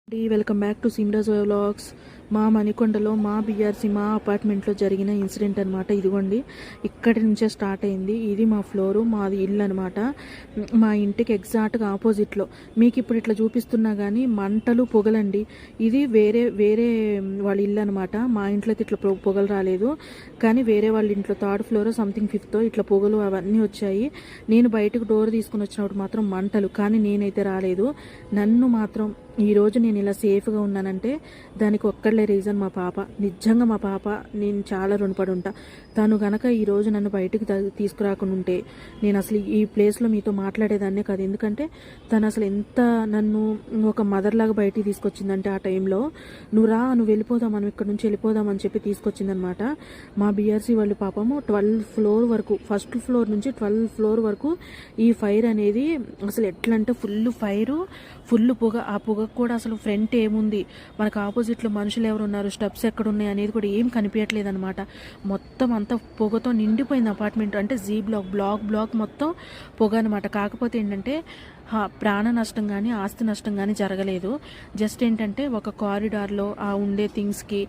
Welcome back to Simraj vlogs. మా మణికొండలో మా బీఆర్సీ మా అపార్ట్మెంట్లో జరిగిన ఇన్సిడెంట్ అనమాట. ఇదిగోండి, ఇక్కడి నుంచే స్టార్ట్ అయింది. ఇది మా ఫ్లోరు, మాది ఇల్లు అనమాట. మా ఇంటికి ఎగ్జాక్ట్గా ఆపోజిట్లో మీకు ఇప్పుడు ఇట్లా చూపిస్తున్నా కానీ మంటలు పొగలండి. ఇది వేరే వేరే వాళ్ళ ఇల్లు అనమాట. మా ఇంట్లో అయితే ఇట్లా పొగలు రాలేదు, కానీ వేరే వాళ్ళ ఇంట్లో థర్డ్ ఫ్లోర్ సంథింగ్ ఫిఫ్త్ ఇట్లా పొగలు అవన్నీ వచ్చాయి. నేను బయటకు డోర్ తీసుకుని వచ్చినప్పుడు మాత్రం మంటలు, కానీ నేనైతే రాలేదు. నన్ను మాత్రం ఈరోజు నేను ఇలా సేఫ్గా ఉన్నానంటే దానికి ఒక్కళ్ళే రీజన్ మా పాప. నిజంగా మా పాప నేను చాలా రుణపడి ఉంటా. తను గనక ఈరోజు నన్ను బయటకు తీసుకురాకుండా ఉంటే నేను అసలు ఈ ప్లేస్లో మీతో మాట్లాడేదాన్నే కాదు. ఎందుకంటే తను అసలు ఎంత నన్ను ఒక మదర్లాగా బయటికి తీసుకొచ్చిందంటే ఆ టైంలో నువ్వు వెళ్ళిపోదాం, మనం ఇక్కడ నుంచి వెళ్ళిపోదాం అని చెప్పి తీసుకొచ్చిందనమాట. మా బీఆర్సీ వాళ్ళు పాపము 12th ఫ్లోర్ వరకు, ఫస్ట్ ఫ్లోర్ నుంచి 12th ఫ్లోర్ వరకు ఈ ఫైర్ అనేది అసలు ఎట్లా అంటే ఫుల్ ఫైరు, ఫుల్ పొగ. ఆ పొగ కూడా అసలు ఫ్రంట్ ఏముంది, మనకు ఆపోజిట్లో మనుషులు ఎవరు ఉన్నారు, స్టెప్స్ ఎక్కడ ఉన్నాయి అనేది కూడా ఏం కనిపించట్లేదు అనమాట. మొత్తం అంతా పొగతో నిండిపోయింది అపార్ట్మెంట్. అంటే జీ బ్లాక్ మొత్తం పొగ అనమాట. కాకపోతే ఏంటంటే ప్రాణ నష్టం కానీ ఆస్తి నష్టం కానీ జరగలేదు. జస్ట్ ఏంటంటే ఒక కారిడార్లో ఆ ఉండే థింగ్స్కి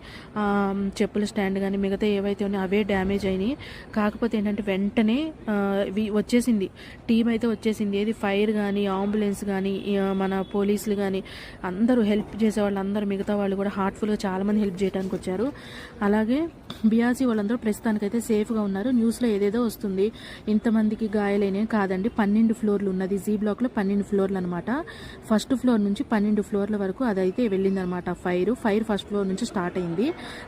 చెప్పుల స్టాండ్ కానీ మిగతా ఏవైతే ఉన్నాయో అవే డ్యామేజ్ అయినాయి. కాకపోతే ఏంటంటే వెంటనే వచ్చేసింది, టీం అయితే వచ్చేసింది. ఏది ఫైర్ కానీ అంబులెన్స్ కానీ మన పోలీసులు కానీ అందరూ హెల్ప్ చేసేవాళ్ళు, అందరూ మిగతా వాళ్ళు కూడా హార్ట్ఫుల్గా చాలామంది హెల్ప్ చేయడానికి వచ్చారు. అలాగే బీఆర్సీ వాళ్ళందరూ ప్రస్తుతానికైతే సేఫ్గా ఉన్నారు. న్యూస్లో ఏదేదో వస్తుంది ఇంతమందికి గాయాలైనవి, కాదండి. 12 ఫ్లోర్లు ఉన్నది జీ బ్లాక్లో, 12 ఫ్లోర్లు అనమాట. ఫస్ట్ ఫ్లోర్ నుంచి 12 ఫ్లోర్ల వరకు అదైతే వెళ్ళిందనమాట. ఫైర్ ఫస్ట్ ఫ్లోర్ నుంచి స్టార్ట్ అయింది,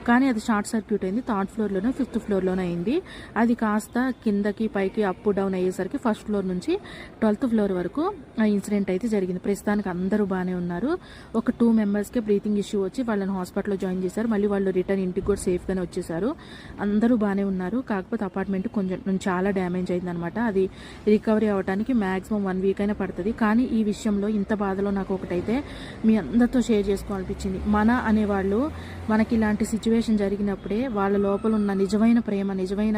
కానీ అది షార్ట్ సర్క్యూట్ అయింది. థర్డ్ ఫ్లోర్లోనే 5th ఫ్లోర్లోనే అయింది. అది కాస్త కిందకి పైకి అప్ డౌన్ అయ్యేసరికి ఫస్ట్ ఫ్లోర్ నుంచి 12th ఫ్లోర్ వరకు ఆ ఇన్సిడెంట్ అయితే జరిగింది. ప్రస్తుతానికి అందరూ బాగానే ఉన్నారు. ఒక 2 మెంబర్స్కే బ్రీతింగ్ ఇష్యూ వచ్చి వాళ్ళని హాస్పిటల్లో జాయిన్ చేశారు. మళ్ళీ వాళ్ళు రిటర్న్ ఇంటికి కూడా సేఫ్గానే వచ్చేసారు. అందరూ బాగానే ఉన్నారు. కాకపోతే అపార్ట్మెంట్ కొంచెం చాలా డ్యామేజ్ అయిందనమాట. అది రికవరీ అవ్వడానికి మ్యాక్సిమం 1 వీక్ అయినా పడుతుంది. కానీ ఈ విషయంలో ఇంత బాధలో నాకు ఒకటైతే మీ అందరితో షేర్ చేసుకోవాలనిపించింది. మన అనేవాళ్ళు మనకి ఇలాంటి సిచ్యువేషన్ జరిగినప్పుడే వాళ్ళ లోపల ఉన్న నిజమైన ప్రేమ, నిజమైన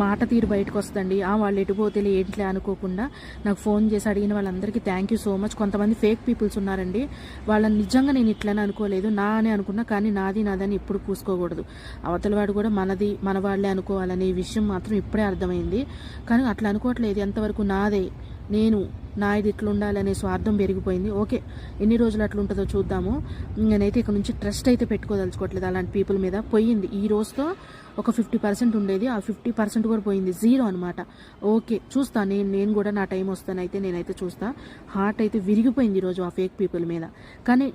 మాట తీరు బయటకు వస్తుందండి. వాళ్ళు ఎటుపోతేలే ఏంట్లే అనుకోకుండా నాకు ఫోన్ చేసి అడిగిన వాళ్ళందరికీ థ్యాంక్ యూ సో మచ్. కొంతమంది ఫేక్ పీపుల్స్ ఉన్నారండి, వాళ్ళని నిజంగా నేను ఇట్లనే అనుకోలేదు, నా అని అనుకున్నా. కానీ నాదని ఇప్పుడు పూసుకోకూడదు. అవతల వాడు కూడా మన వాళ్ళే అనుకోవాలనే విషయం మాత్రం ఇప్పుడే అర్థమైంది. కానీ అట్లా అనుకోవట్లేదు. ఎంతవరకు నాది ఇట్లా ఉండాలనే స్వార్థం పెరిగిపోయింది. ఓకే, ఎన్ని రోజులు అట్లా ఉంటుందో చూద్దాము. నేనైతే ఇక్కడ నుంచి ట్రస్ట్ అయితే పెట్టుకోదలుచుకోవట్లేదు అలాంటి పీపుల్ మీద. పోయింది ఈ రోజుతో. ఒక 50% ఉండేది, ఆ 50% కూడా పోయింది, 0 అనమాట. ఓకే, చూస్తా నేను కూడా నా టైం వస్తానైతే నేనైతే చూస్తా. హార్ట్ అయితే విరిగిపోయింది ఈరోజు ఆ ఫేక్ పీపుల్ మీద. కానీ